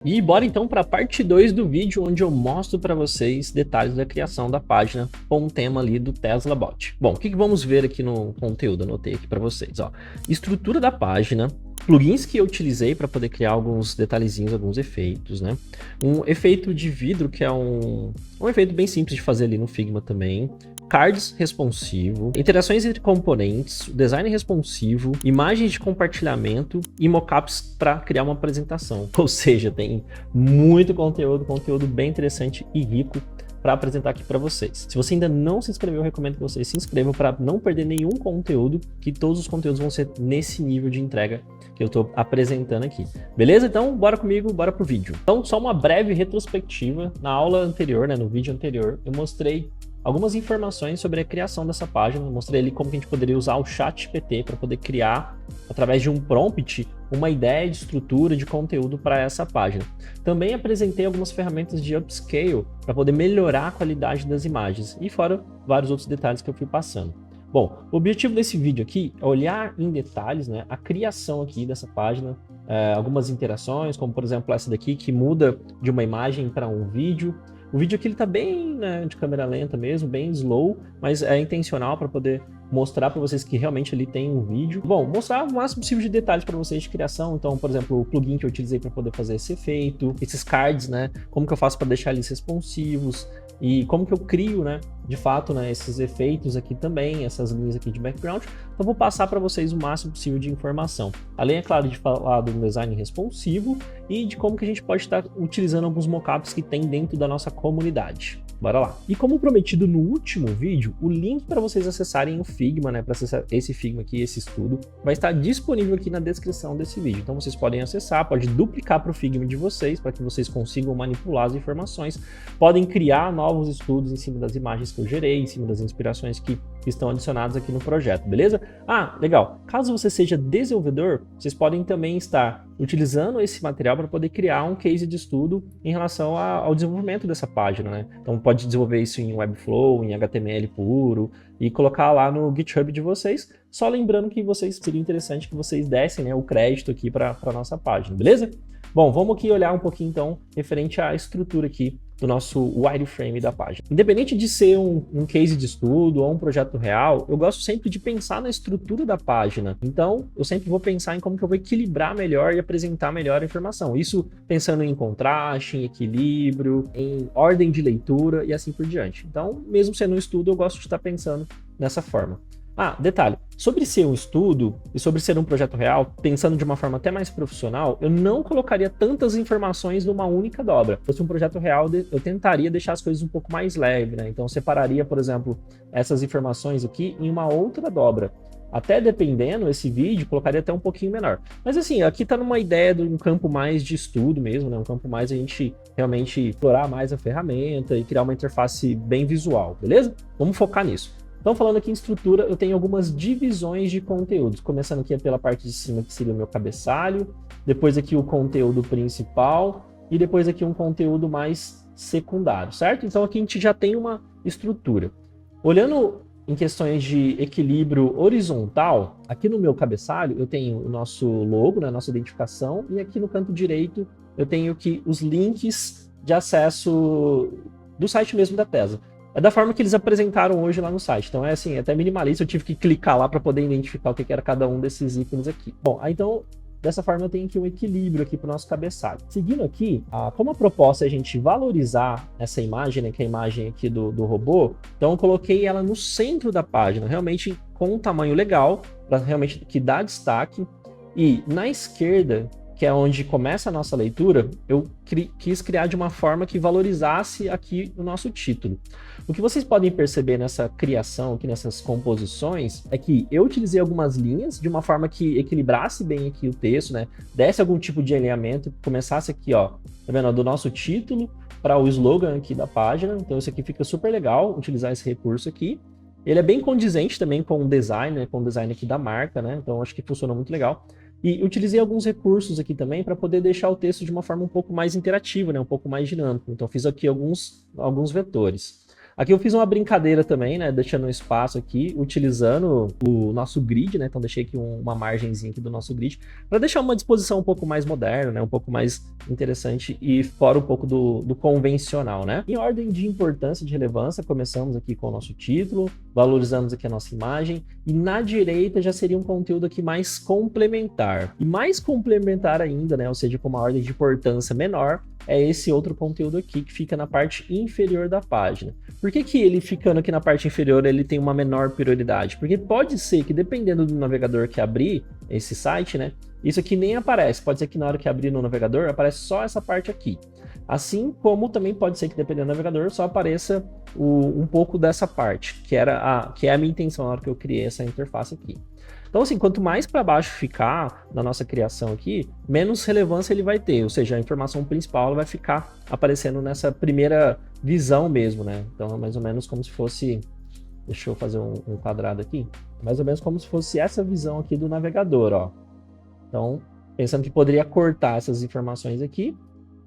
E bora então para a parte 2 do vídeo, onde eu mostro para vocês detalhes da criação da página com o tema ali do Tesla Bot. Bom, o que vamos ver aqui no conteúdo? Anotei aqui para vocês, ó. Estrutura da página, plugins que eu utilizei para poder criar alguns detalhezinhos, alguns efeitos, né? Um efeito de vidro, que é um efeito bem simples de fazer ali no Figma também. Cards responsivo, interações entre componentes, design responsivo, imagens de compartilhamento e mockups para criar uma apresentação. Ou seja, tem muito conteúdo bem interessante e rico para apresentar aqui para vocês. Se você ainda não se inscreveu, eu recomendo que você se inscreva para não perder nenhum conteúdo, que todos os conteúdos vão ser nesse nível de entrega que eu estou apresentando aqui. Beleza? Então, bora comigo, bora pro vídeo. Então, só uma breve retrospectiva. Na aula anterior, no vídeo anterior, eu mostrei algumas informações sobre a criação dessa página. Eu mostrei ali como que a gente poderia usar o ChatGPT para poder criar, através de um prompt, uma ideia de estrutura de conteúdo para essa página. Também apresentei algumas ferramentas de upscale para poder melhorar a qualidade das imagens, e fora vários outros detalhes que eu fui passando. Bom, o objetivo desse vídeo aqui é olhar em detalhes, né, a criação aqui dessa página, algumas interações, como por exemplo essa daqui que muda de uma imagem para um vídeo. O vídeo aqui ele tá bem, né, de câmera lenta mesmo, bem slow, mas é intencional para poder mostrar para vocês que realmente ali tem um vídeo. Bom, mostrar o máximo possível de detalhes para vocês de criação. Então, por exemplo, o plugin que eu utilizei para poder fazer esse efeito, esses cards, né, como que eu faço para deixar eles responsivos e como que eu crio, né, de fato, né, esses efeitos aqui também, essas linhas aqui de background. Então, vou passar para vocês o máximo possível de informação. Além, é claro, de falar do design responsivo e de como que a gente pode estar utilizando alguns mockups que tem dentro da nossa comunidade. Bora lá. E como prometido no último vídeo, o link para vocês acessarem o Figma, né, para acessar esse Figma aqui, esse estudo, vai estar disponível aqui na descrição desse vídeo. Então vocês podem acessar, pode duplicar para o Figma de vocês, para que vocês consigam manipular as informações, podem criar novos estudos em cima das imagens que eu gerei, em cima das inspirações que estão adicionadas aqui no projeto, beleza? Ah, legal. Caso você seja desenvolvedor, vocês podem também estar utilizando esse material para poder criar um case de estudo em relação ao desenvolvimento dessa página, né? Então pode desenvolver isso em Webflow, em HTML puro e colocar lá no GitHub de vocês. Só lembrando que seria interessante que vocês dessem, né, o crédito aqui para a nossa página, beleza? Bom, vamos aqui olhar um pouquinho então referente à estrutura aqui do nosso wireframe da página. Independente de ser um case de estudo ou um projeto real, eu gosto sempre de pensar na estrutura da página. Então, eu sempre vou pensar em como que eu vou equilibrar melhor e apresentar melhor a informação. Isso pensando em contraste, em equilíbrio, em ordem de leitura e assim por diante. Então, mesmo sendo um estudo, eu gosto de estar pensando nessa forma. Ah, detalhe, sobre ser um estudo e sobre ser um projeto real, pensando de uma forma até mais profissional, eu não colocaria tantas informações numa única dobra. Se fosse um projeto real, eu tentaria deixar as coisas um pouco mais leves, né? Então eu separaria, por exemplo, essas informações aqui em uma outra dobra. Até dependendo, esse vídeo colocaria até um pouquinho menor. Mas assim, aqui tá numa ideia de um campo mais de estudo mesmo, né? Um campo mais a gente realmente explorar mais a ferramenta e criar uma interface bem visual, beleza? Vamos focar nisso. Então, falando aqui em estrutura, eu tenho algumas divisões de conteúdos, começando aqui pela parte de cima, que seria o meu cabeçalho, depois aqui o conteúdo principal e depois aqui um conteúdo mais secundário, certo? Então, aqui a gente já tem uma estrutura. Olhando em questões de equilíbrio horizontal, aqui no meu cabeçalho eu tenho o nosso logo, né, a nossa identificação, e aqui no canto direito eu tenho aqui os links de acesso do site mesmo da Tesla. É da forma que eles apresentaram hoje lá no site. Então é assim, até minimalista, eu tive que clicar lá para poder identificar o que era cada um desses ícones aqui. Bom, então dessa forma eu tenho aqui um equilíbrio aqui para o nosso cabeçalho. Seguindo aqui, como a proposta é a gente valorizar essa imagem, né, que é a imagem aqui do robô, então eu coloquei ela no centro da página, realmente com um tamanho legal, para realmente que dá destaque. E na esquerda, que é onde começa a nossa leitura, eu quis criar de uma forma que valorizasse aqui o nosso título. O que vocês podem perceber nessa criação, aqui nessas composições, é que eu utilizei algumas linhas de uma forma que equilibrasse bem aqui o texto, né? Desse algum tipo de alinhamento, começasse aqui, ó, tá vendo? Do nosso título para o slogan aqui da página. Então isso aqui fica super legal, utilizar esse recurso aqui. Ele é bem condizente também com o design, né? Com o design aqui da marca, né? Então acho que funciona muito legal. E utilizei alguns recursos aqui também para poder deixar o texto de uma forma um pouco mais interativa, né? Um pouco mais dinâmico. Então fiz aqui alguns vetores. Aqui eu fiz uma brincadeira também, né, deixando um espaço aqui, utilizando o nosso grid, né, então deixei aqui uma margenzinha aqui do nosso grid, para deixar uma disposição um pouco mais moderna, né, um pouco mais interessante e fora um pouco do convencional, né. Em ordem de importância e de relevância, começamos aqui com o nosso título, valorizamos aqui a nossa imagem, e na direita já seria um conteúdo aqui mais complementar. E mais complementar ainda, né, ou seja, com uma ordem de importância menor, é esse outro conteúdo aqui que fica na parte inferior da página. Por que ele ficando aqui na parte inferior ele tem uma menor prioridade? Porque pode ser que dependendo do navegador que abrir esse site, né, isso aqui nem aparece. Pode ser que na hora que abrir no navegador aparece só essa parte aqui. Assim como também pode ser que dependendo do navegador só apareça um pouco dessa parte, que é a minha intenção na hora que eu criei essa interface aqui. Então, assim, quanto mais para baixo ficar na nossa criação aqui, menos relevância ele vai ter, ou seja, a informação principal vai ficar aparecendo nessa primeira visão mesmo, né? Então, é mais ou menos como se fosse... Deixa eu fazer um quadrado aqui. Mais ou menos como se fosse essa visão aqui do navegador, ó. Então, pensando que poderia cortar essas informações aqui.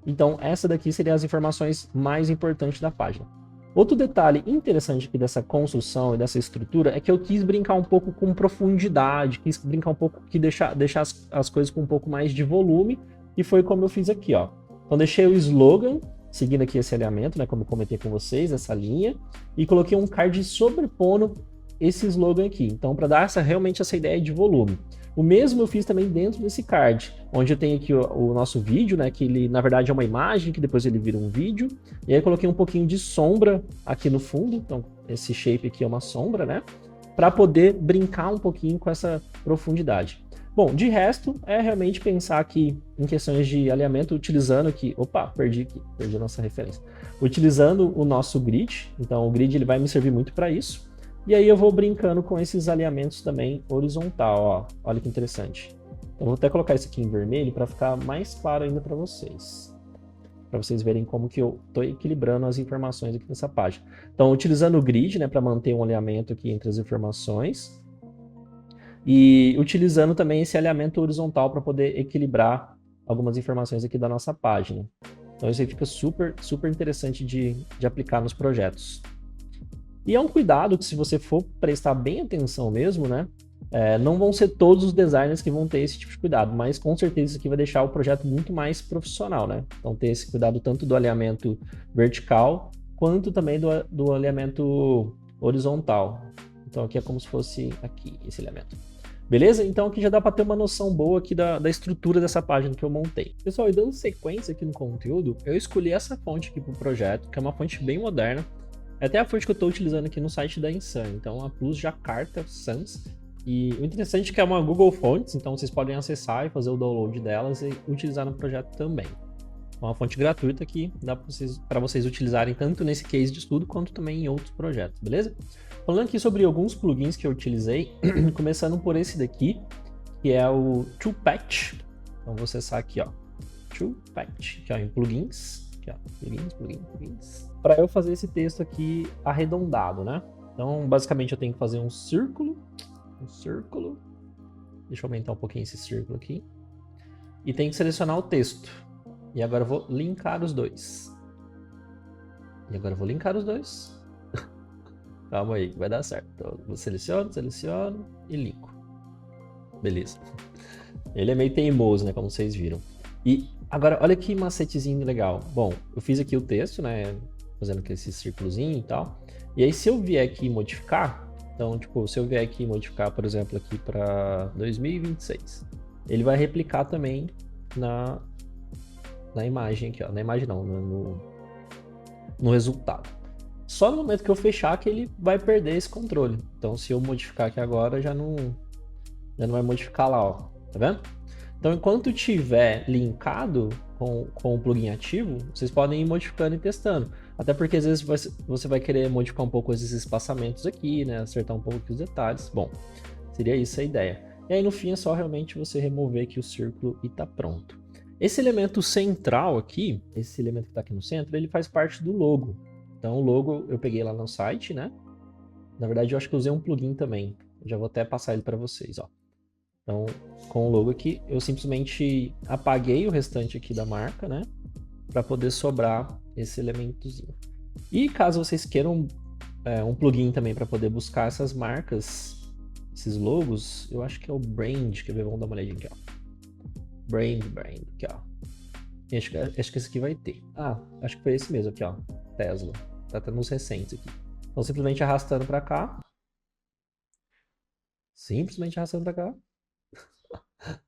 Então, essa daqui seria as informações mais importantes da página. Outro detalhe interessante aqui dessa construção e dessa estrutura é que eu quis brincar um pouco com profundidade, quis brincar um pouco, deixar as coisas com um pouco mais de volume, e foi como eu fiz aqui, ó. Então deixei o slogan, seguindo aqui esse alinhamento, né, como eu comentei com vocês, essa linha, e coloquei um card sobrepondo esse slogan aqui, então para dar realmente essa ideia de volume. O mesmo eu fiz também dentro desse card, onde eu tenho aqui o nosso vídeo, né, que ele na verdade é uma imagem, que depois ele vira um vídeo, e aí eu coloquei um pouquinho de sombra aqui no fundo, então esse shape aqui é uma sombra, né, para poder brincar um pouquinho com essa profundidade. Bom, de resto, é realmente pensar aqui em questões de alinhamento, utilizando aqui... Opa, perdi a nossa referência. Utilizando o nosso grid, então o grid ele vai me servir muito para isso. E aí eu vou brincando com esses alinhamentos também horizontal, ó. Olha que interessante. Eu vou até colocar isso aqui em vermelho para ficar mais claro ainda para vocês. Para vocês verem como que eu estou equilibrando as informações aqui nessa página. Então, utilizando o grid, né, para manter um alinhamento aqui entre as informações. E utilizando também esse alinhamento horizontal para poder equilibrar algumas informações aqui da nossa página. Então, isso aí fica super, super interessante de aplicar nos projetos. E é um cuidado que, se você for prestar bem atenção mesmo, né, não vão ser todos os designers que vão ter esse tipo de cuidado, mas com certeza isso aqui vai deixar o projeto muito mais profissional, né? Então ter esse cuidado tanto do alinhamento vertical, quanto também do alinhamento horizontal. Então aqui é como se fosse aqui, esse alinhamento. Beleza? Então aqui já dá para ter uma noção boa aqui da estrutura dessa página que eu montei. Pessoal, e dando sequência aqui no conteúdo, eu escolhi essa fonte aqui para o projeto, que é uma fonte bem moderna. É até a fonte que eu estou utilizando aqui no site da Insane, então a Plus Jakarta Sans. E o interessante é que é uma Google Fonts, então vocês podem acessar e fazer o download delas e utilizar no projeto também. É uma fonte gratuita que dá para vocês utilizarem tanto nesse case de estudo quanto também em outros projetos, beleza? Falando aqui sobre alguns plugins que eu utilizei, começando por esse daqui, que é o ToolPatch. Então vou acessar aqui, ó, ToolPatch, que é em plugins, aqui, ó, plugins. Para eu fazer esse texto aqui arredondado, né? Então, basicamente eu tenho que fazer um círculo. Deixa eu aumentar um pouquinho esse círculo aqui. E tem que selecionar o texto. E agora eu vou linkar os dois. Calma aí, vai dar certo. Então, eu seleciono e linko. Beleza. Ele é meio teimoso, né? Como vocês viram. E agora, olha que macetezinho legal. Bom, eu fiz aqui o texto, né? Fazendo aqui esse círculozinho e tal. E aí, se eu vier aqui modificar, então, tipo, se eu vier aqui modificar, por exemplo, aqui para 2026, ele vai replicar também na imagem aqui, ó. Na imagem não, no resultado. Só no momento que eu fechar que ele vai perder esse controle. Então, se eu modificar aqui agora, já não vai modificar lá, ó. Tá vendo? Então, enquanto tiver linkado com o plugin ativo, vocês podem ir modificando e testando. Até porque às vezes você vai querer modificar um pouco esses espaçamentos aqui, né? Acertar um pouco aqui os detalhes. Bom, seria isso a ideia. E aí no fim é só realmente você remover aqui o círculo e tá pronto. Esse elemento central aqui, esse elemento que tá aqui no centro, ele faz parte do logo. Então o logo eu peguei lá no site, né? Na verdade eu acho que eu usei um plugin também. Eu já vou até passar ele para vocês, ó. Então, com o logo aqui, eu simplesmente apaguei o restante aqui da marca, né? Para poder sobrar esse elementozinho. E caso vocês queiram um plugin também para poder buscar essas marcas, esses logos. Eu acho que é o Brand, quer ver? Vamos dar uma olhadinha aqui, ó. Brand, aqui, ó. Acho que esse aqui vai ter. Ah, acho que foi esse mesmo aqui, ó. Tesla. Tá nos recentes aqui. Então, simplesmente arrastando para cá. Simplesmente arrastando para cá.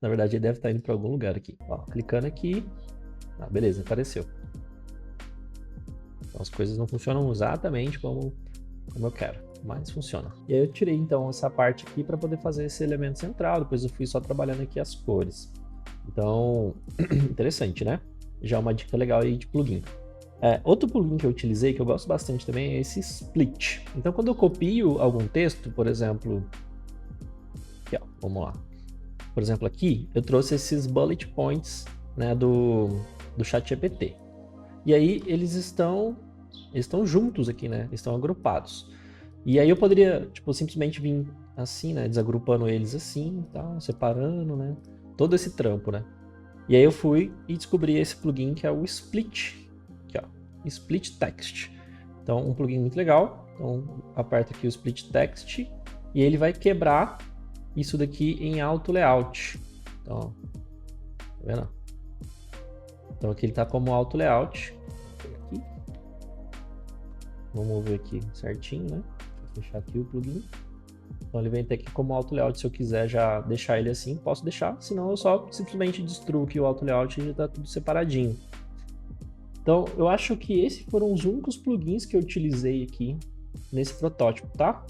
Na verdade, ele deve estar indo para algum lugar aqui. Ó, clicando aqui. Ah, beleza, apareceu. Então, as coisas não funcionam exatamente como eu quero, mas funciona. E aí eu tirei então essa parte aqui para poder fazer esse elemento central. Depois eu fui só trabalhando aqui as cores. Então, interessante, né? Já uma dica legal aí de plugin. Outro plugin que eu utilizei, que eu gosto bastante também, é esse Split. Então, quando eu copio algum texto, por exemplo... Aqui, ó, vamos lá. Por exemplo, aqui, eu trouxe esses bullet points, né, do ChatGPT. E aí, eles estão juntos aqui, né? Estão agrupados. E aí eu poderia, tipo, simplesmente vir assim, né? Desagrupando eles assim, tal, separando, né? Todo esse trampo, né? E aí eu fui e descobri esse plugin que é o Split. Aqui, ó. Split Text. Então, um plugin muito legal. Então, aperto aqui o Split Text e ele vai quebrar isso daqui em Auto Layout. Então, ó, tá vendo? Então, aqui ele tá como Auto Layout. Aqui. Vamos ver aqui certinho, né? Vou fechar aqui o plugin. Então ele vem até aqui como Auto Layout. Se eu quiser já deixar ele assim, posso deixar. Senão eu só simplesmente destruo aqui o Auto Layout e já tá tudo separadinho. Então eu acho que esses foram os únicos plugins que eu utilizei aqui nesse protótipo, tá?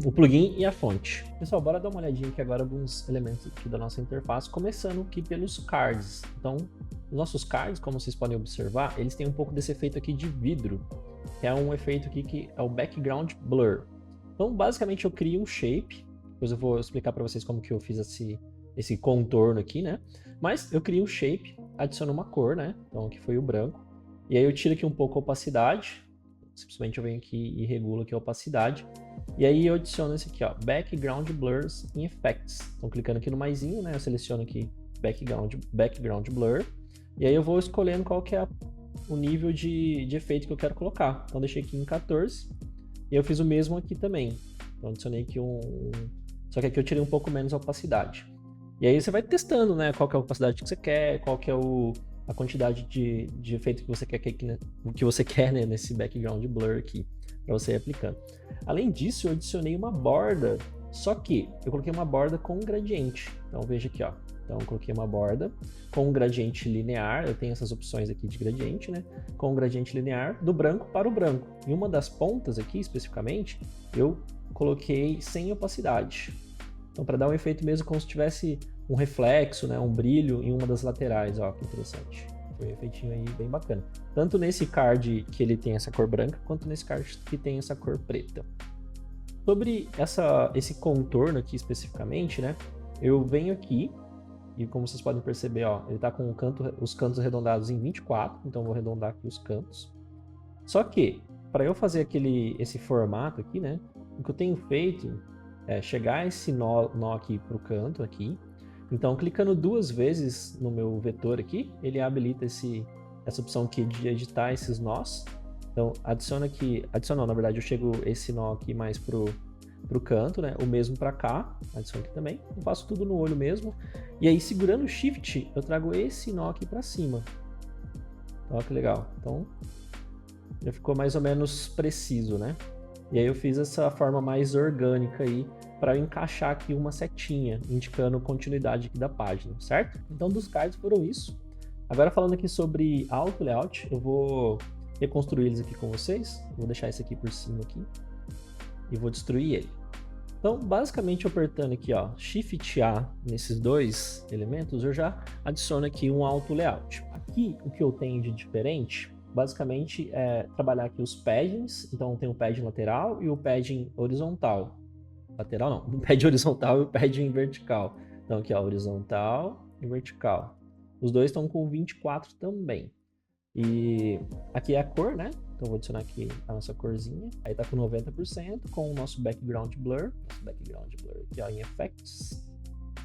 O plugin e a fonte. Pessoal, bora dar uma olhadinha aqui agora alguns elementos aqui da nossa interface, começando aqui pelos cards. Então, os nossos cards, como vocês podem observar, eles têm um pouco desse efeito aqui de vidro, que é um efeito aqui que é o background blur. Então, basicamente, eu crio um shape, depois eu vou explicar para vocês como que eu fiz esse contorno aqui, né? Mas eu crio um shape, adiciono uma cor, né? Então, aqui foi o branco. E aí eu tiro aqui um pouco a opacidade, simplesmente eu venho aqui e regulo aqui a opacidade. E aí eu adiciono esse aqui, ó, Background Blurs in Effects. Então, clicando aqui no maisinho, né, eu seleciono aqui Background Blur. E aí eu vou escolhendo qual que é o nível de efeito que eu quero colocar. Então, deixei aqui em 14. E eu fiz o mesmo aqui também. Então, adicionei aqui só que aqui eu tirei um pouco menos a opacidade. E aí você vai testando, né, qual que é a opacidade que você quer, qual que é a quantidade de efeito que você quer, né, nesse Background Blur aqui, para você ir aplicando. Além disso, eu adicionei uma borda, só que eu coloquei uma borda com gradiente. Então veja aqui, ó. Então eu coloquei uma borda com um gradiente linear, eu tenho essas opções aqui de gradiente, né? Com um gradiente linear do branco para o branco. E uma das pontas aqui, especificamente, eu coloquei sem opacidade. Então para dar um efeito mesmo como se tivesse um reflexo, né? Um brilho em uma das laterais, ó, que interessante. Foi um efeitinho aí bem bacana. Tanto nesse card que ele tem essa cor branca, quanto nesse card que tem essa cor preta. Sobre esse contorno aqui especificamente, né? Eu venho aqui e como vocês podem perceber, ó, ele tá com os cantos arredondados em 24, então eu vou arredondar aqui os cantos. Só que, para eu fazer esse formato aqui, né? O que eu tenho feito é chegar esse nó aqui pro canto aqui. Então, clicando 2 vezes no meu vetor aqui, ele habilita essa opção aqui de editar esses nós. Então, na verdade, eu chego esse nó aqui mais pro canto, né? O mesmo para cá, adiciono aqui também. Eu faço tudo no olho mesmo. E aí, segurando o Shift, eu trago esse nó aqui para cima. Então, olha que legal. Então, já ficou mais ou menos preciso, né? E aí eu fiz essa forma mais orgânica aí para eu encaixar aqui uma setinha, indicando continuidade aqui da página, certo? Então dos cards foram isso. Agora falando aqui sobre Auto Layout, eu vou reconstruir eles aqui com vocês. Vou deixar esse aqui por cima aqui e vou destruir ele. Então basicamente apertando aqui, ó, Shift A nesses 2 elementos, eu já adiciono aqui um Auto Layout. Aqui o que eu tenho de diferente basicamente é trabalhar aqui os paddings. Então tem o padding lateral e o padding horizontal. Lateral não, o padding horizontal e o padding vertical. Então aqui, ó, horizontal e vertical. Os dois estão com 24 também. E aqui é a cor, né? Então vou adicionar aqui a nossa corzinha. Aí tá com 90% com o nosso background blur. Background blur aqui, ó, em effects.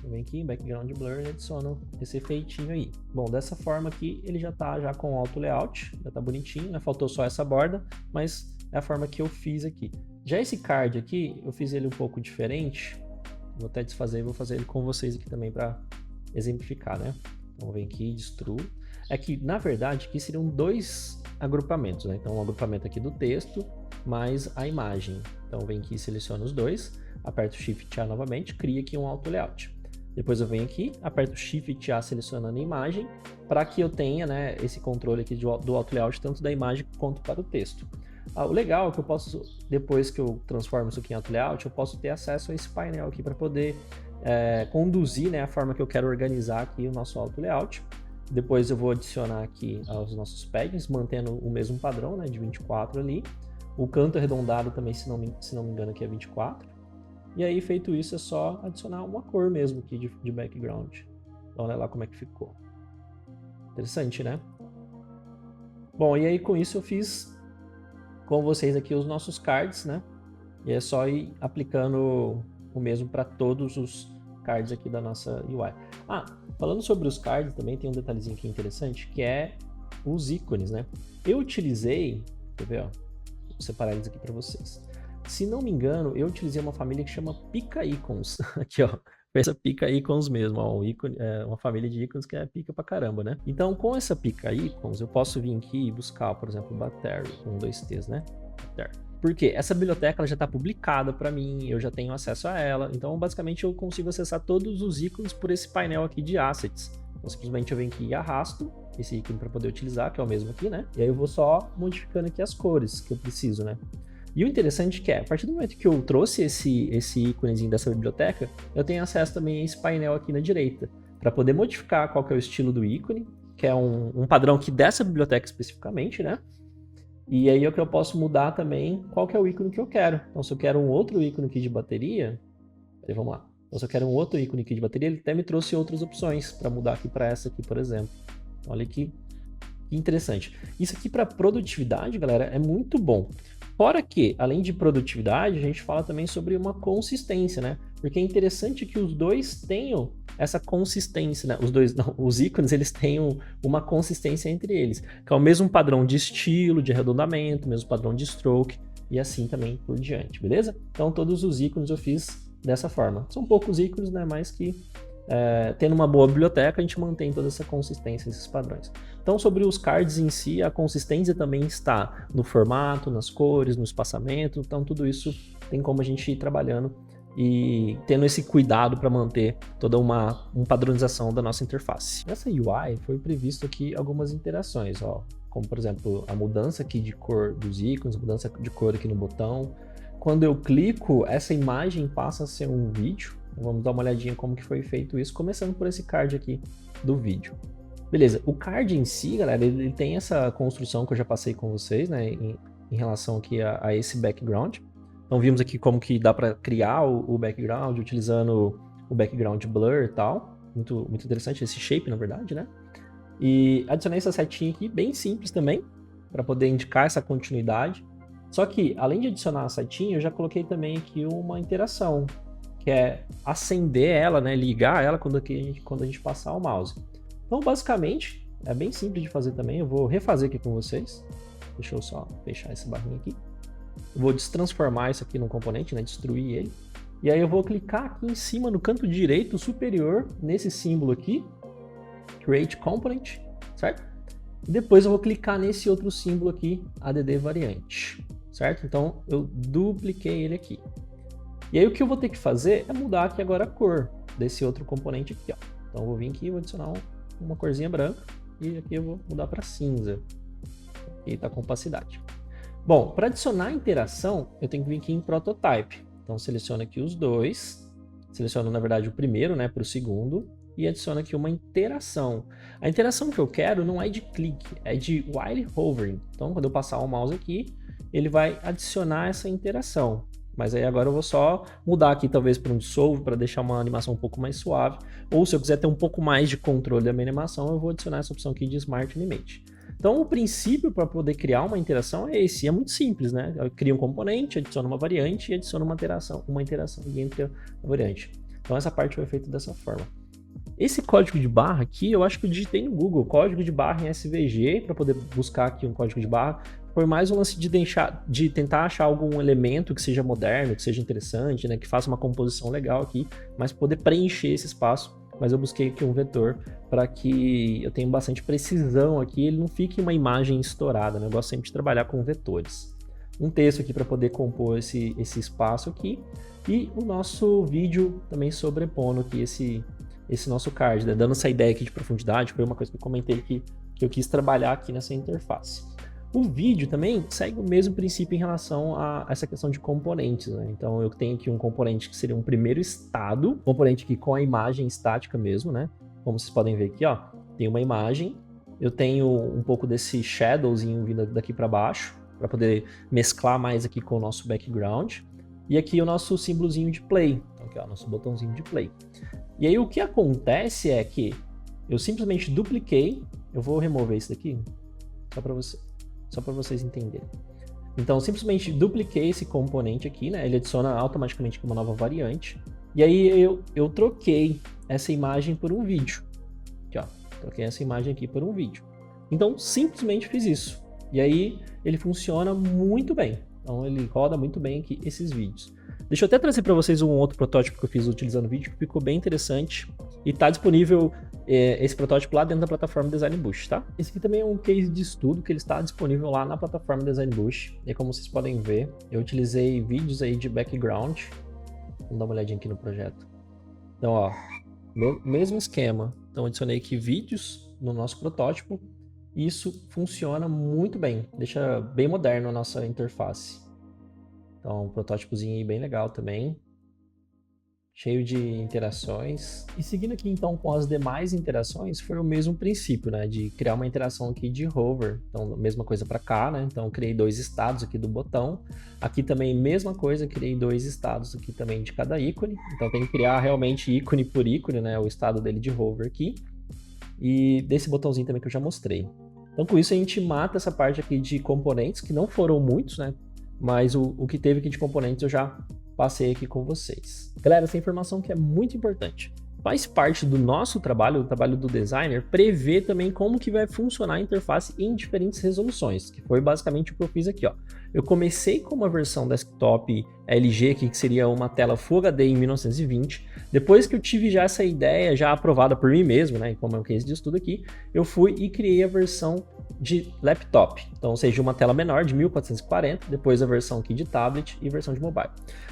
Eu venho aqui em background blur e adiciono esse efeitinho aí. Bom, dessa forma aqui ele já tá com auto layout, já tá bonitinho, né? Faltou só essa borda, mas é a forma que eu fiz aqui. Já esse card aqui, eu fiz ele um pouco diferente. Vou até desfazer e vou fazer ele com vocês aqui também para exemplificar, né? Então, vem aqui, destruo. É que, na verdade, aqui seriam dois agrupamentos, né? Então, um agrupamento aqui do texto, mais a imagem. Então, vem aqui e seleciono os dois, aperto Shift A novamente, cria aqui um auto layout. Depois eu venho aqui, aperto Shift A selecionando a imagem, para que eu tenha, né, esse controle aqui do auto layout, tanto da imagem quanto para o texto. O legal é que eu posso, depois que eu transformo isso aqui em auto layout, eu posso ter acesso a esse painel aqui para poder conduzir, né, a forma que eu quero organizar aqui o nosso auto layout. Depois eu vou adicionar aqui os nossos paddings, mantendo o mesmo padrão, né, de 24 ali. O canto arredondado também, se não me engano, aqui é 24. E aí, feito isso, é só adicionar uma cor mesmo aqui de background. Então, olha lá como é que ficou. Interessante, né? Bom, e aí com isso eu fiz com vocês aqui os nossos cards, né? E é só ir aplicando o mesmo para todos os cards aqui da nossa UI. Falando sobre os cards também tem um detalhezinho aqui interessante, que é os ícones, né? Eu utilizei, quer ver, ó? Vou separar eles aqui para vocês. Se não me engano, eu utilizei uma família que chama Pica Icons. Aqui, ó. Essa Pica Icons mesmo, ó. Uma família de ícones que é pica pra caramba, né? Então, com essa Pica Icons, eu posso vir aqui e buscar, por exemplo, Battery, com 2 T's, né? Battery. Por quê? Essa biblioteca ela já está publicada para mim, eu já tenho acesso a ela. Então, basicamente, eu consigo acessar todos os ícones por esse painel aqui de assets. Então, simplesmente eu venho aqui e arrasto esse ícone para poder utilizar, que é o mesmo aqui, né? E aí eu vou só modificando aqui as cores que eu preciso, né? E o interessante é, a partir do momento que eu trouxe esse íconezinho dessa biblioteca, eu tenho acesso também a esse painel aqui na direita, para poder modificar qual que é o estilo do ícone, que é um padrão aqui dessa biblioteca especificamente, né? E aí é que eu posso mudar também qual que é o ícone que eu quero. Então, se eu quero um outro ícone aqui de bateria, vamos lá. Então, se eu quero um outro ícone aqui de bateria, ele até me trouxe outras opções para mudar aqui para essa aqui, por exemplo. Olha que interessante. Isso aqui para produtividade, galera, é muito bom. Fora que, além de produtividade, a gente fala também sobre uma consistência, né? Porque é interessante que os dois tenham essa consistência, né? Os ícones, eles têm uma consistência entre eles, que é o mesmo padrão de estilo, de arredondamento, mesmo padrão de stroke, e assim também por diante, beleza? Então, todos os ícones eu fiz dessa forma. São poucos ícones, né? Mas que tendo uma boa biblioteca, a gente mantém toda essa consistência, esses padrões. Então, sobre os cards em si, a consistência também está no formato, nas cores, no espaçamento. Então, tudo isso tem como a gente ir trabalhando e tendo esse cuidado para manter toda uma padronização da nossa interface. Nessa UI foi previsto aqui algumas interações, ó, como por exemplo a mudança aqui de cor dos ícones, a mudança de cor aqui no botão. Quando eu clico, essa imagem passa a ser um vídeo. Vamos dar uma olhadinha como que foi feito isso, começando por esse card aqui do vídeo. Beleza, o card em si, galera, ele tem essa construção que eu já passei com vocês, né, em relação aqui a esse background. Então vimos aqui como que dá para criar o background utilizando o background blur e tal. Muito interessante esse shape, na verdade, né? E adicionei essa setinha aqui, bem simples também, para poder indicar essa continuidade. Só que, além de adicionar a setinha, eu já coloquei também aqui uma interação, que é acender ela, né, ligar ela quando a gente passar o mouse. Então, basicamente, é bem simples de fazer também. Eu vou refazer aqui com vocês. Deixa eu só fechar essa barrinha aqui. Eu vou destransformar isso aqui num componente, né, destruir ele. E aí eu vou clicar aqui em cima no canto direito superior, nesse símbolo aqui, Create Component, certo? E depois eu vou clicar nesse outro símbolo aqui, add variante, certo? Então, eu dupliquei ele aqui. E aí o que eu vou ter que fazer é mudar aqui agora a cor desse outro componente aqui, ó. Então eu vou vir aqui e vou adicionar uma corzinha branca e aqui eu vou mudar para cinza. Aqui está com opacidade. Bom, para adicionar interação, eu tenho que vir aqui em Prototype. Então seleciono aqui os dois, seleciono na verdade o primeiro, né, para o segundo, e adiciono aqui uma interação. A interação que eu quero não é de clique, é de while hovering. Então quando eu passar o mouse aqui, ele vai adicionar essa interação. Mas aí agora eu vou só mudar aqui talvez para um dissolve, para deixar uma animação um pouco mais suave. Ou se eu quiser ter um pouco mais de controle da minha animação, eu vou adicionar essa opção aqui de Smart Animate. Então o princípio para poder criar uma interação é esse, é muito simples, né? Eu crio um componente, adiciono uma variante e adiciono uma interação e entra a variante. Então essa parte foi feita dessa forma. Esse código de barra aqui, eu acho que eu digitei no Google, código de barra em SVG, para poder buscar aqui um código de barra. Foi mais um lance de tentar achar algum elemento que seja moderno, que seja interessante, né, que faça uma composição legal aqui, mas poder preencher esse espaço. Mas eu busquei aqui um vetor para que eu tenha bastante precisão aqui, ele não fique uma imagem estourada, né? Eu gosto sempre de trabalhar com vetores. Um texto aqui para poder compor esse espaço aqui, e o nosso vídeo também sobrepondo aqui esse nosso card, né? Dando essa ideia aqui de profundidade, foi uma coisa que eu comentei que eu quis trabalhar aqui nessa interface. O vídeo também segue o mesmo princípio em relação a essa questão de componentes, né? Então eu tenho aqui um componente que seria um primeiro estado, componente aqui com a imagem estática mesmo, né? Como vocês podem ver aqui, ó, tem uma imagem, eu tenho um pouco desse shadowzinho vindo daqui para baixo, para poder mesclar mais aqui com o nosso background, e aqui o nosso símbolozinho de play, então aqui ó, nosso botãozinho de play. E aí o que acontece é que eu simplesmente dupliquei, eu vou remover isso daqui, só para vocês entenderem. Então, simplesmente dupliquei esse componente aqui, né? Ele adiciona automaticamente uma nova variante. E aí eu troquei essa imagem por um vídeo. Aqui, ó. Troquei essa imagem aqui por um vídeo. Então, simplesmente fiz isso. E aí ele funciona muito bem. Então, ele roda muito bem aqui esses vídeos. Deixa eu até trazer para vocês um outro protótipo que eu fiz utilizando o vídeo, que ficou bem interessante. E está disponível esse protótipo lá dentro da plataforma Designbush, tá? Esse aqui também é um case de estudo que ele está disponível lá na plataforma Designbush. E como vocês podem ver, eu utilizei vídeos aí de background. Vamos dar uma olhadinha aqui no projeto. Então, ó, mesmo esquema. Então, adicionei aqui vídeos no nosso protótipo. E isso funciona muito bem. Deixa bem moderno a nossa interface. Então, um protótipozinho aí bem legal também. Cheio de interações. E seguindo aqui então com as demais interações, foi o mesmo princípio, né? De criar uma interação aqui de hover. Então, mesma coisa para cá, né? Então, criei 2 estados aqui do botão. Aqui também, mesma coisa, criei 2 estados aqui também de cada ícone. Então, tem que criar realmente ícone por ícone, né? O estado dele de hover aqui. E desse botãozinho também que eu já mostrei. Então, com isso, a gente mata essa parte aqui de componentes, que não foram muitos, né? Mas o que teve aqui de componentes eu já passei aqui com vocês. Galera, essa informação que é muito importante. Faz parte do nosso trabalho, do trabalho do designer, prever também como que vai funcionar a interface em diferentes resoluções, que foi basicamente o que eu fiz aqui, ó. Eu comecei com uma versão desktop LG aqui, que seria uma tela Full HD em 1920. Depois que eu tive já essa ideia já aprovada por mim mesmo, né, como é um case de estudo aqui, eu fui e criei a versão de laptop. Então, ou seja, uma tela menor de 1440, depois a versão aqui de tablet e versão de mobile.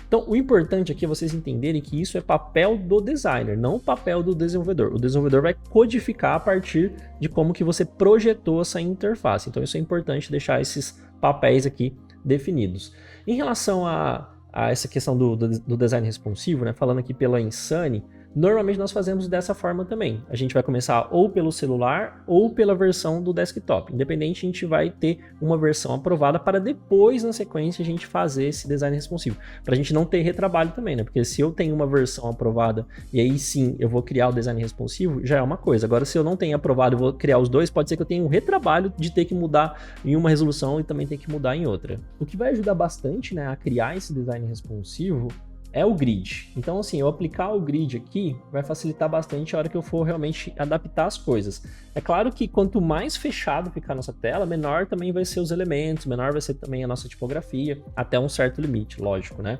Então, o importante aqui é vocês entenderem que isso é papel do designer, não papel do desenvolvedor. O desenvolvedor vai codificar a partir de como que você projetou essa interface. Então, isso é importante deixar esses papéis aqui definidos. Em relação a essa questão do design responsivo, né, falando aqui pela Insane, normalmente nós fazemos dessa forma também. A gente vai começar ou pelo celular ou pela versão do desktop. Independente, a gente vai ter uma versão aprovada para depois, na sequência, a gente fazer esse design responsivo. Para a gente não ter retrabalho também, né? Porque se eu tenho uma versão aprovada e aí sim eu vou criar o design responsivo, já é uma coisa. Agora, se eu não tenho aprovado e vou criar os dois, pode ser que eu tenha um retrabalho de ter que mudar em uma resolução e também ter que mudar em outra. O que vai ajudar bastante, né, a criar esse design responsivo é o grid. Então, assim, eu aplicar o grid aqui vai facilitar bastante a hora que eu for realmente adaptar as coisas. É claro que quanto mais fechado ficar a nossa tela, menor também vai ser os elementos, menor vai ser também a nossa tipografia, até um certo limite, lógico, né?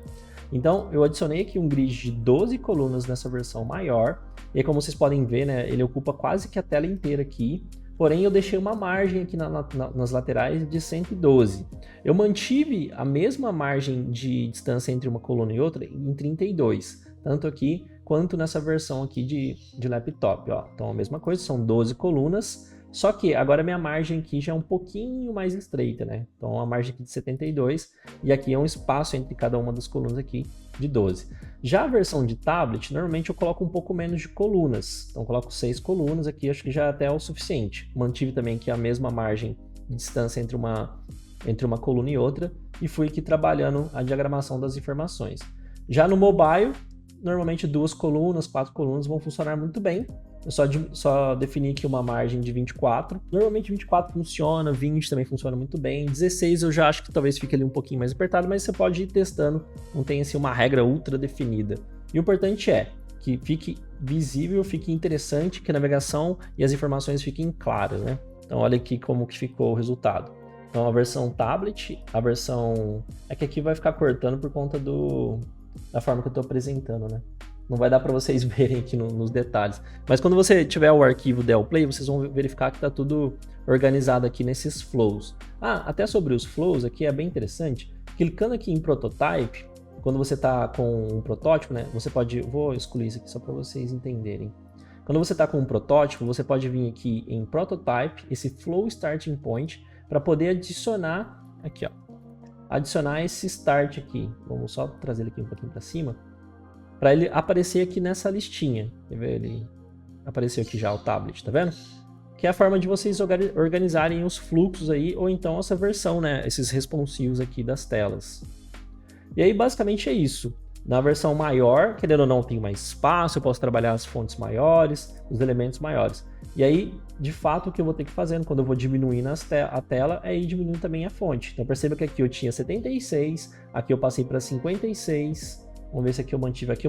Então, eu adicionei aqui um grid de 12 colunas nessa versão maior, e aí, como vocês podem ver, né, ele ocupa quase que a tela inteira aqui. Porém, eu deixei uma margem aqui nas laterais de 112. Eu mantive a mesma margem de distância entre uma coluna e outra em 32, tanto aqui quanto nessa versão aqui de laptop. Ó. Então, a mesma coisa, são 12 colunas, só que agora a minha margem aqui já é um pouquinho mais estreita, né? Então, a margem aqui de 72 e aqui é um espaço entre cada uma das colunas aqui de 12. Já a versão de tablet, normalmente eu coloco um pouco menos de colunas. Então, eu coloco 6 colunas aqui, acho que já até é o suficiente. Mantive também aqui a mesma margem de distância entre uma coluna e outra e fui aqui trabalhando a diagramação das informações. Já no mobile, normalmente 2 colunas, 4 colunas vão funcionar muito bem. Eu só defini aqui uma margem de 24. Normalmente 24 funciona, 20 também funciona muito bem. 16 eu já acho que talvez fique ali um pouquinho mais apertado, mas você pode ir testando, não tem assim uma regra ultra definida. E o importante é que fique visível, fique interessante, que a navegação e as informações fiquem claras, né? Então olha aqui como que ficou o resultado. Então a versão tablet, a versão... É que aqui vai ficar cortando por conta da forma que eu estou apresentando, né? Não vai dar para vocês verem aqui nos detalhes. Mas quando você tiver o arquivo Del Play, vocês vão verificar que está tudo organizado aqui nesses flows. Ah, até sobre os flows aqui é bem interessante. Clicando aqui em Prototype, quando você está com um protótipo, né? Você pode... Vou excluir isso aqui só para vocês entenderem. Quando você está com um protótipo, você pode vir aqui em Prototype, esse Flow Starting Point, para poder adicionar aqui, ó. Adicionar esse Start aqui. Vamos só trazer ele aqui um pouquinho para cima. Para ele aparecer aqui nessa listinha. Quer ver? Ele apareceu aqui já o tablet, tá vendo? Que é a forma de vocês organizarem os fluxos aí, ou então essa versão, né? Esses responsivos aqui das telas. E aí, basicamente é isso. Na versão maior, querendo ou não, tem mais espaço, eu posso trabalhar as fontes maiores, os elementos maiores. E aí, de fato, o que eu vou ter que fazer quando eu vou diminuindo a tela é ir diminuindo também a fonte. Então perceba que aqui eu tinha 76, aqui eu passei para 56. Vamos ver se aqui eu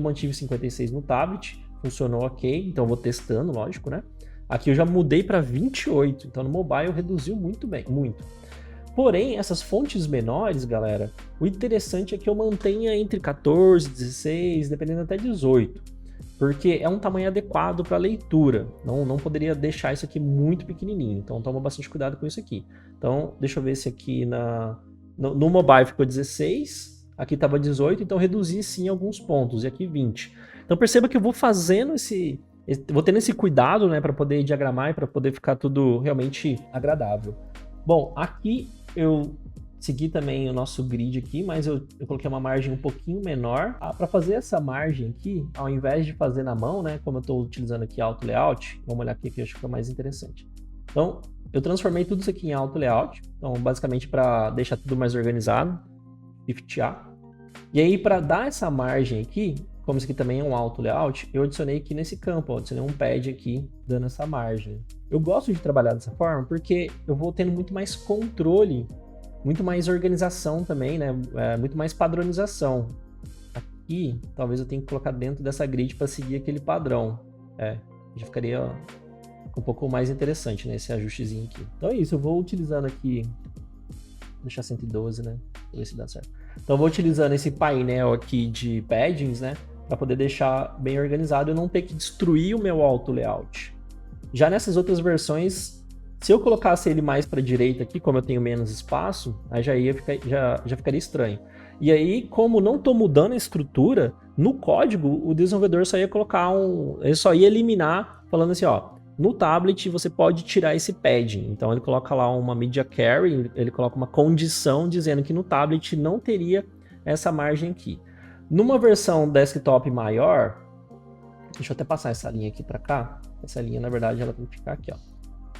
mantive 56 no tablet, funcionou ok, então eu vou testando, lógico, né? Aqui eu já mudei para 28, então no mobile reduziu muito bem, muito. Porém, essas fontes menores, galera, o interessante é que eu mantenha entre 14, 16, dependendo até 18, porque é um tamanho adequado para leitura, não poderia deixar isso aqui muito pequenininho, então toma bastante cuidado com isso aqui. Então, deixa eu ver se aqui no mobile ficou 16, aqui estava 18, então reduzi sim alguns pontos, e aqui 20. Então perceba que eu vou fazendo vou tendo esse cuidado, né, para poder diagramar e para poder ficar tudo realmente agradável. Bom, aqui eu segui também o nosso grid aqui, mas eu coloquei uma margem um pouquinho menor. Para fazer essa margem aqui, ao invés de fazer na mão, né, como eu estou utilizando aqui Auto Layout, vamos olhar aqui que eu acho que fica mais interessante. Então, eu transformei tudo isso aqui em Auto Layout, então basicamente para deixar tudo mais organizado, shiftar. E aí, para dar essa margem aqui, como isso aqui também é um Auto Layout, eu adicionei aqui nesse campo, ó, adicionei um pad aqui, dando essa margem. Eu gosto de trabalhar dessa forma porque eu vou tendo muito mais controle, muito mais organização também, né? Muito mais padronização. Aqui, talvez eu tenha que colocar dentro dessa grid para seguir aquele padrão. Já ficaria um pouco mais interessante, né? Esse ajustezinho aqui. Então é isso, eu vou utilizando aqui, vou deixar 112, né? Pra ver se dá certo. Então eu vou utilizando esse painel aqui de paddings, né? Para poder deixar bem organizado e não ter que destruir o meu auto layout. Já nessas outras versões, se eu colocasse ele mais para a direita aqui, como eu tenho menos espaço, aí já ficaria estranho. E aí, como não estou mudando a estrutura, no código o desenvolvedor só ia colocar ele só ia eliminar, falando assim, ó, no tablet você pode tirar esse padding. Então ele coloca lá uma media carry, ele coloca uma condição dizendo que no tablet não teria essa margem aqui. Numa versão desktop maior, deixa eu até passar essa linha aqui para cá. Essa linha, na verdade, ela tem que ficar aqui, ó.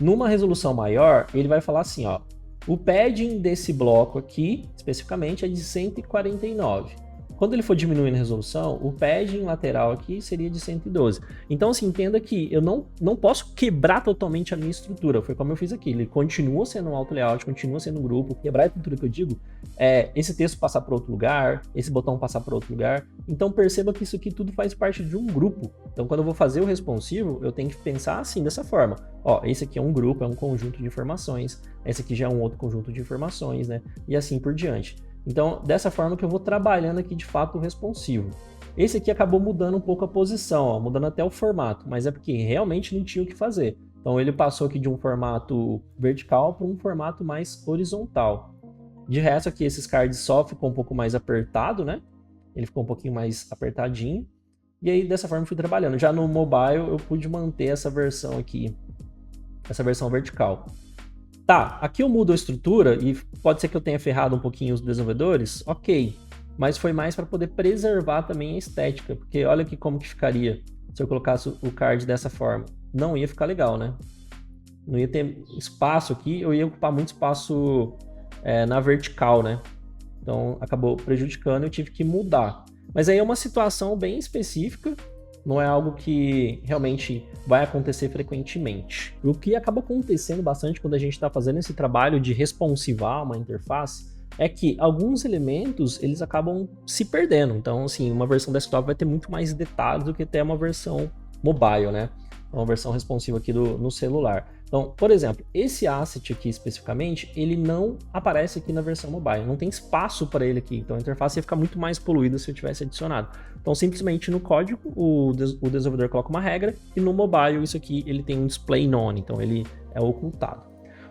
Numa resolução maior, ele vai falar assim, ó, o padding desse bloco aqui, especificamente, é de 149. Quando ele for diminuindo a resolução, o padding lateral aqui seria de 112. Então, assim, entenda que eu não posso quebrar totalmente a minha estrutura. Foi como eu fiz aqui. Ele continua sendo um auto layout, continua sendo um grupo. Quebrar a estrutura que eu digo é esse texto passar para outro lugar, esse botão passar para outro lugar. Então, perceba que isso aqui tudo faz parte de um grupo. Então, quando eu vou fazer o responsivo, eu tenho que pensar assim, dessa forma. Ó, esse aqui é um grupo, é um conjunto de informações. Esse aqui já é um outro conjunto de informações, né? E assim por diante. Então, dessa forma que eu vou trabalhando aqui de fato o responsivo. Esse aqui acabou mudando um pouco a posição, ó, mudando até o formato, mas é porque realmente não tinha o que fazer. Então ele passou aqui de um formato vertical para um formato mais horizontal. De resto aqui esses cards só ficou um pouco mais apertado, né? Ele ficou um pouquinho mais apertadinho. E aí dessa forma eu fui trabalhando. Já no mobile eu pude manter essa versão aqui, essa versão vertical. Tá, aqui eu mudo a estrutura e pode ser que eu tenha ferrado um pouquinho os desenvolvedores, ok. Mas foi mais para poder preservar também a estética, porque olha aqui como que ficaria se eu colocasse o card dessa forma. Não ia ficar legal, né? Não ia ter espaço aqui, eu ia ocupar muito espaço na vertical, né? Então acabou prejudicando e eu tive que mudar. Mas aí é uma situação bem específica, não é algo que realmente vai acontecer frequentemente. O que acaba acontecendo bastante quando a gente está fazendo esse trabalho de responsivar uma interface é que alguns elementos eles acabam se perdendo. Então, assim, uma versão desktop vai ter muito mais detalhes do que até uma versão mobile, né? Uma versão responsiva aqui no celular. Então, por exemplo, esse asset aqui especificamente, ele não aparece aqui na versão mobile, não tem espaço para ele aqui, então a interface ia ficar muito mais poluída se eu tivesse adicionado. Então, simplesmente no código, o desenvolvedor coloca uma regra, e no mobile isso aqui ele tem um display none, então ele é ocultado.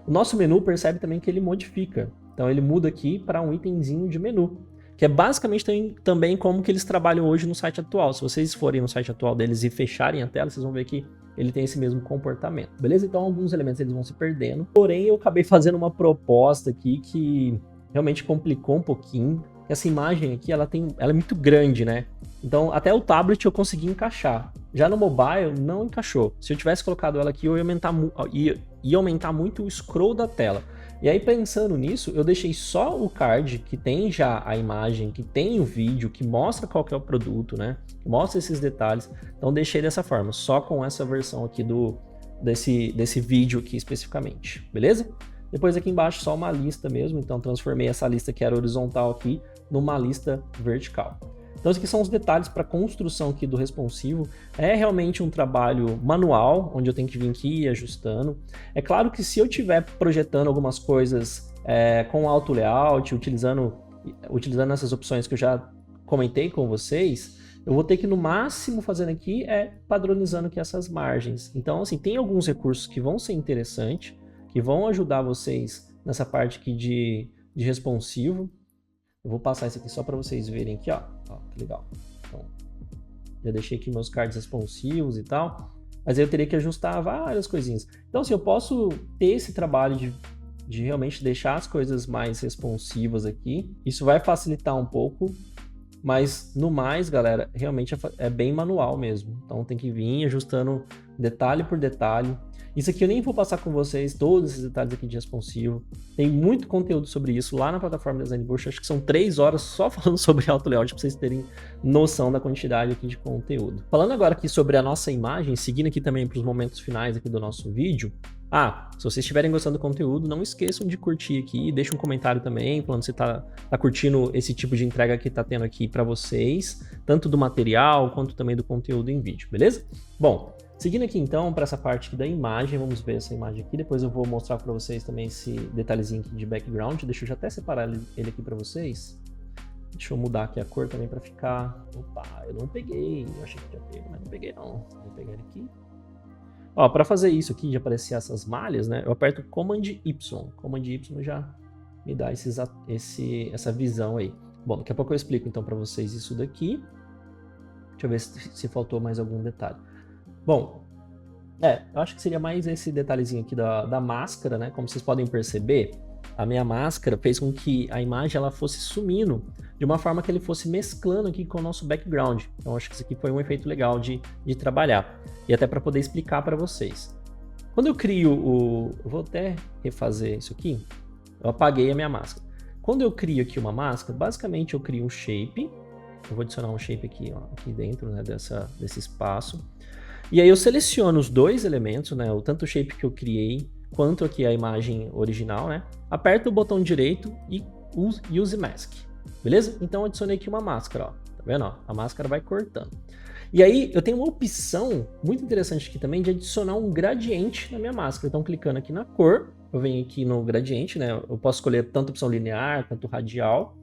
O nosso menu percebe também que ele modifica, então ele muda aqui para um itemzinho de menu, que é basicamente também como que eles trabalham hoje no site atual. Se vocês forem no site atual deles e fecharem a tela, vocês vão ver que ele tem esse mesmo comportamento, beleza? Então alguns elementos eles vão se perdendo, porém eu acabei fazendo uma proposta aqui que realmente complicou um pouquinho. Essa imagem aqui, ela é muito grande, né? Então até o tablet eu consegui encaixar. Já no mobile não encaixou. Se eu tivesse colocado ela aqui, eu ia aumentar muito o scroll da tela. E aí, pensando nisso, eu deixei só o card, que tem já a imagem, que tem o vídeo, que mostra qual que é o produto, né? Que mostra esses detalhes. Então, deixei dessa forma, só com essa versão aqui desse vídeo aqui especificamente, beleza? Depois aqui embaixo só uma lista mesmo, então transformei essa lista que era horizontal aqui numa lista vertical. Então, esses aqui são os detalhes para a construção aqui do responsivo. É realmente um trabalho manual, onde eu tenho que vir aqui e ajustando. É claro que se eu estiver projetando algumas coisas com auto layout, utilizando essas opções que eu já comentei com vocês, eu vou ter que, no máximo, fazendo aqui padronizando aqui essas margens. Então, assim, tem alguns recursos que vão ser interessantes, que vão ajudar vocês nessa parte aqui de responsivo. Eu vou passar isso aqui só para vocês verem aqui, ó. Que legal. Então, já deixei aqui meus cards responsivos e tal, mas aí eu teria que ajustar várias coisinhas. Então, assim, eu posso ter esse trabalho de realmente deixar as coisas mais responsivas aqui. Isso vai facilitar um pouco, mas no mais, galera, realmente é bem manual mesmo. Então tem que vir ajustando detalhe por detalhe. Isso aqui eu nem vou passar com vocês, todos esses detalhes aqui de responsivo. Tem muito conteúdo sobre isso lá na plataforma Design Burst. Acho que são 3 horas só falando sobre auto layout para vocês terem noção da quantidade aqui de conteúdo. Falando agora aqui sobre a nossa imagem, seguindo aqui também para os momentos finais aqui do nosso vídeo. Se vocês estiverem gostando do conteúdo, não esqueçam de curtir aqui, deixa um comentário também, falando se tá curtindo esse tipo de entrega que tá tendo aqui para vocês, tanto do material quanto também do conteúdo em vídeo, beleza? Bom, seguindo aqui então para essa parte aqui da imagem, vamos ver essa imagem aqui, depois eu vou mostrar para vocês também esse detalhezinho aqui de background, deixa eu já até separar ele aqui para vocês. Deixa eu mudar aqui a cor também para ficar... Opa, eu não peguei, eu achei que já pego, mas não peguei não, vou pegar ele aqui. Para fazer isso aqui, de aparecer essas malhas, né, eu aperto Command Y. Command Y já me dá essa visão aí. Bom, daqui a pouco eu explico então para vocês isso daqui. Deixa eu ver se faltou mais algum detalhe. Bom, eu acho que seria mais esse detalhezinho aqui da máscara, né? Como vocês podem perceber, a minha máscara fez com que a imagem ela fosse sumindo de uma forma que ele fosse mesclando aqui com o nosso background. Então acho que isso aqui foi um efeito legal de trabalhar. E até para poder explicar para vocês. Quando eu crio eu vou até refazer isso aqui. Eu apaguei a minha máscara. Quando eu crio aqui uma máscara, basicamente eu crio um shape. Eu vou adicionar um shape aqui, aqui dentro, né, desse espaço. E aí eu seleciono os dois elementos, né, tanto o shape que eu criei, quanto aqui a imagem original, né? Aperto o botão direito e Use Mask, beleza? Então adicionei aqui uma máscara, ó. Tá vendo? Ó? A máscara vai cortando. E aí eu tenho uma opção muito interessante aqui também de adicionar um gradiente na minha máscara. Então clicando aqui na cor, eu venho aqui no gradiente, né? Eu posso escolher tanto opção linear quanto radial.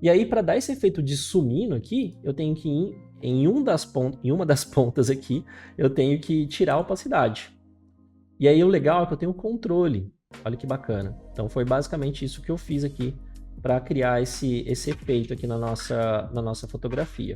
E aí para dar esse efeito de sumindo aqui, eu tenho que ir em uma das pontas aqui, eu tenho que tirar a opacidade. E aí o legal é que eu tenho controle. Olha que bacana. Então foi basicamente isso que eu fiz aqui para criar esse efeito aqui na nossa fotografia.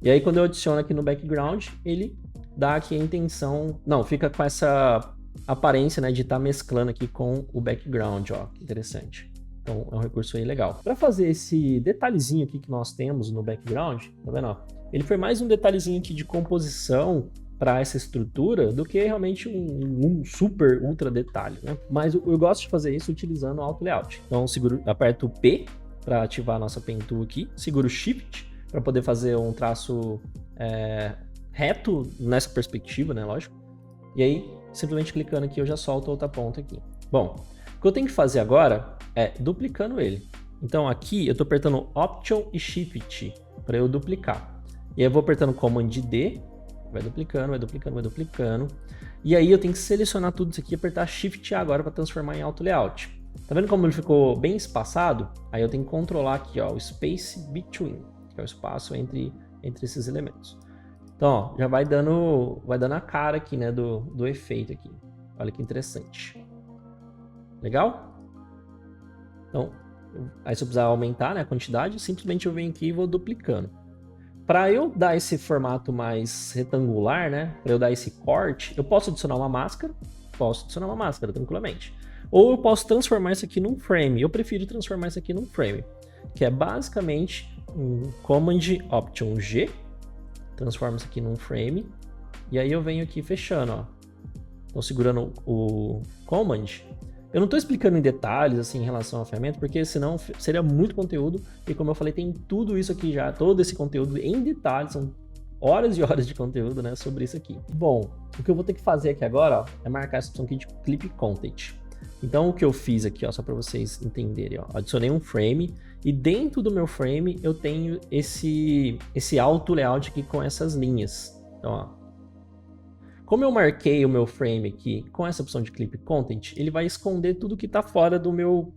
E aí quando eu adiciono aqui no background, ele dá aqui a intenção... Não, fica com essa aparência, né, de estar mesclando aqui com o background, ó. Que interessante. Então é um recurso aí legal. Para fazer esse detalhezinho aqui que nós temos no background, tá vendo? Ó? Ele foi mais um detalhezinho aqui de composição para essa estrutura do que realmente um super ultra detalhe, né? Mas eu gosto de fazer isso utilizando o Auto Layout. Então aperto o P para ativar a nossa Pen Tool aqui, seguro o Shift para poder fazer um traço reto nessa perspectiva, né? Lógico. E aí, simplesmente clicando aqui, eu já solto a outra ponta aqui. Bom, o que eu tenho que fazer agora é duplicando ele. Então aqui eu estou apertando Option e Shift para eu duplicar. E aí eu vou apertando Command D Vai duplicando, vai duplicando, vai duplicando. E aí eu tenho que selecionar tudo isso aqui e apertar Shift A agora para transformar em Auto Layout. Tá vendo como ele ficou bem espaçado? Aí eu tenho que controlar aqui, ó, o Space Between, que é o espaço entre esses elementos. Então, ó, já vai dando a cara aqui, né, do efeito aqui. Olha que interessante. Legal? Então, aí se eu precisar aumentar, né, a quantidade, simplesmente eu venho aqui e vou duplicando. Para eu dar esse formato mais retangular, né, para eu dar esse corte, eu posso adicionar uma máscara? Posso adicionar uma máscara, tranquilamente. Ou eu posso transformar isso aqui num frame. Eu prefiro transformar isso aqui num frame, que é basicamente um Command Option G, transforma isso aqui num frame, e aí eu venho aqui fechando, ó. Então, segurando o Command. Eu não estou explicando em detalhes, assim, em relação à ferramenta, porque senão seria muito conteúdo, e como eu falei, tem tudo isso aqui já, todo esse conteúdo em detalhes, são horas e horas de conteúdo, né, sobre isso aqui. Bom, o que eu vou ter que fazer aqui agora, ó, é marcar essa opção aqui de Clip Content. Então, o que eu fiz aqui, ó, só para vocês entenderem, ó, adicionei um frame, e dentro do meu frame eu tenho esse auto layout aqui com essas linhas. Então, ó, como eu marquei o meu frame aqui com essa opção de Clip Content, ele vai esconder tudo que está fora do meu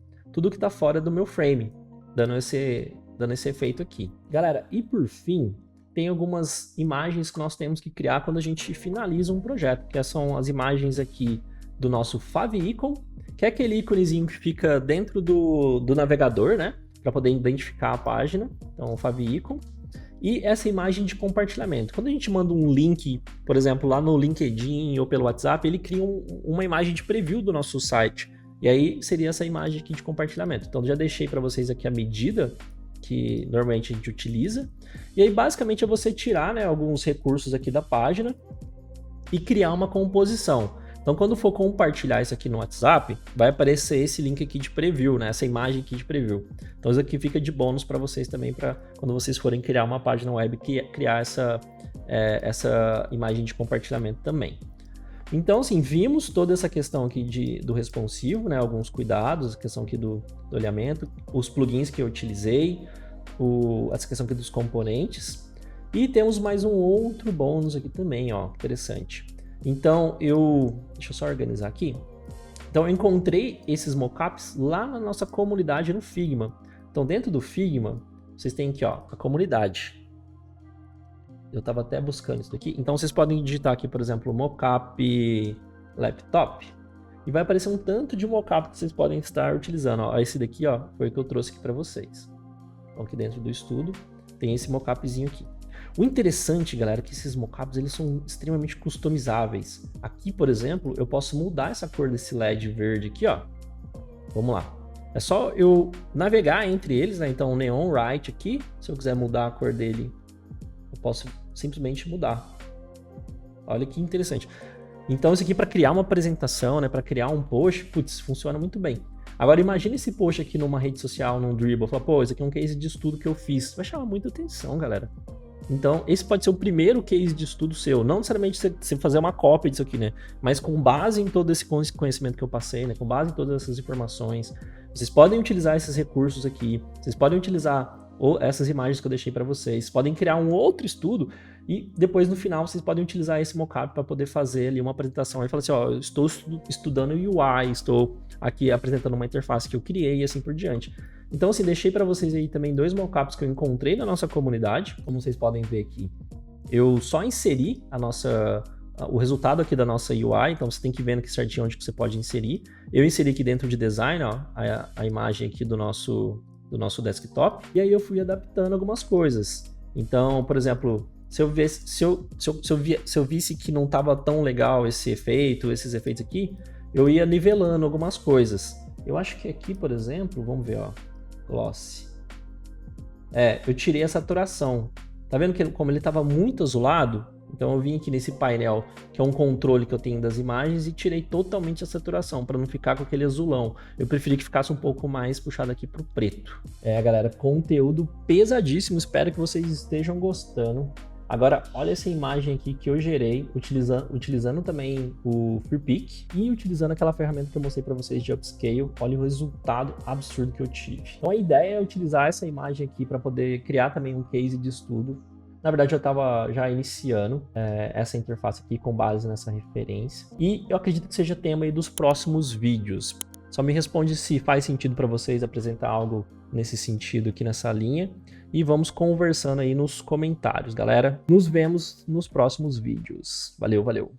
frame, dando esse efeito aqui. Galera, e por fim, tem algumas imagens que nós temos que criar quando a gente finaliza um projeto, que são as imagens aqui do nosso favicon, que é aquele íconezinho que fica dentro do navegador, né, para poder identificar a página. Então, o favicon. E essa imagem de compartilhamento. Quando a gente manda um link, por exemplo, lá no LinkedIn ou pelo WhatsApp, ele cria uma imagem de preview do nosso site. E aí seria essa imagem aqui de compartilhamento. Então já deixei para vocês aqui a medida que normalmente a gente utiliza. E aí basicamente é você tirar, né, alguns recursos aqui da página e criar uma composição. Então, quando for compartilhar isso aqui no WhatsApp, vai aparecer esse link aqui de preview, né? Essa imagem aqui de preview. Então, isso aqui fica de bônus para vocês também, para quando vocês forem criar uma página web, criar essa imagem de compartilhamento também. Então, assim, vimos toda essa questão aqui do responsivo, né? Alguns cuidados, a questão aqui do alinhamento, os plugins que eu utilizei, essa questão aqui dos componentes. E temos mais um outro bônus aqui também, ó, interessante. Então, deixa eu só organizar aqui. Então, eu encontrei esses mockups lá na nossa comunidade no Figma. Então, dentro do Figma, vocês têm aqui, ó, a comunidade. Eu estava até buscando isso daqui. Então, vocês podem digitar aqui, por exemplo, mockup laptop. E vai aparecer um tanto de mockup que vocês podem estar utilizando. Ó, esse daqui, ó, foi o que eu trouxe aqui para vocês. Então, aqui dentro do estudo, tem esse mockupzinho aqui. O interessante, galera, é que esses mockups eles são extremamente customizáveis. Aqui, por exemplo, eu posso mudar essa cor desse LED verde aqui, ó. Vamos lá. É só eu navegar entre eles, né? Então, o Neon White aqui, se eu quiser mudar a cor dele, eu posso simplesmente mudar. Olha que interessante. Então, isso aqui para criar uma apresentação, né? Para criar um post, putz, funciona muito bem. Agora, imagine esse post aqui numa rede social, num Dribbble. Fala, pô, isso aqui é um case de estudo que eu fiz. Vai chamar muita atenção, galera. Então, esse pode ser o primeiro case de estudo seu. Não necessariamente você fazer uma cópia disso aqui, né? Mas com base em todo esse conhecimento que eu passei, né? Com base em todas essas informações. Vocês podem utilizar esses recursos aqui. Vocês podem utilizar essas imagens que eu deixei para vocês. Podem criar um outro estudo e depois no final vocês podem utilizar esse mockup para poder fazer ali uma apresentação. Aí fala assim, ó, eu estou estudando UI, estou aqui apresentando uma interface que eu criei e assim por diante. Então, assim, deixei para vocês aí também 2 mockups que eu encontrei na nossa comunidade. Como vocês podem ver aqui, eu só inseri o resultado aqui da nossa UI. Então, você tem que ver aqui certinho onde que você pode inserir. Eu inseri aqui dentro de design, ó, a imagem aqui do nosso desktop. E aí eu fui adaptando algumas coisas. Então, por exemplo, se eu visse que não estava tão legal esses efeitos aqui, eu ia nivelando algumas coisas. Eu acho que aqui, por exemplo, vamos ver, ó, gloss. Eu tirei a saturação. Tá vendo que como ele estava muito azulado? Então eu vim aqui nesse painel, que é um controle que eu tenho das imagens, e tirei totalmente a saturação, para não ficar com aquele azulão. Eu preferi que ficasse um pouco mais puxado aqui pro preto. Galera, conteúdo pesadíssimo, espero que vocês estejam gostando. Agora, olha essa imagem aqui que eu gerei, utilizando também o FreePic e utilizando aquela ferramenta que eu mostrei para vocês de Upscale. Olha o resultado absurdo que eu tive. Então a ideia é utilizar essa imagem aqui para poder criar também um case de estudo. Na verdade, eu estava já iniciando essa interface aqui com base nessa referência. E eu acredito que seja tema aí dos próximos vídeos. Só me responde se faz sentido para vocês apresentar algo nesse sentido aqui nessa linha. E vamos conversando aí nos comentários, galera. Nos vemos nos próximos vídeos. Valeu, valeu!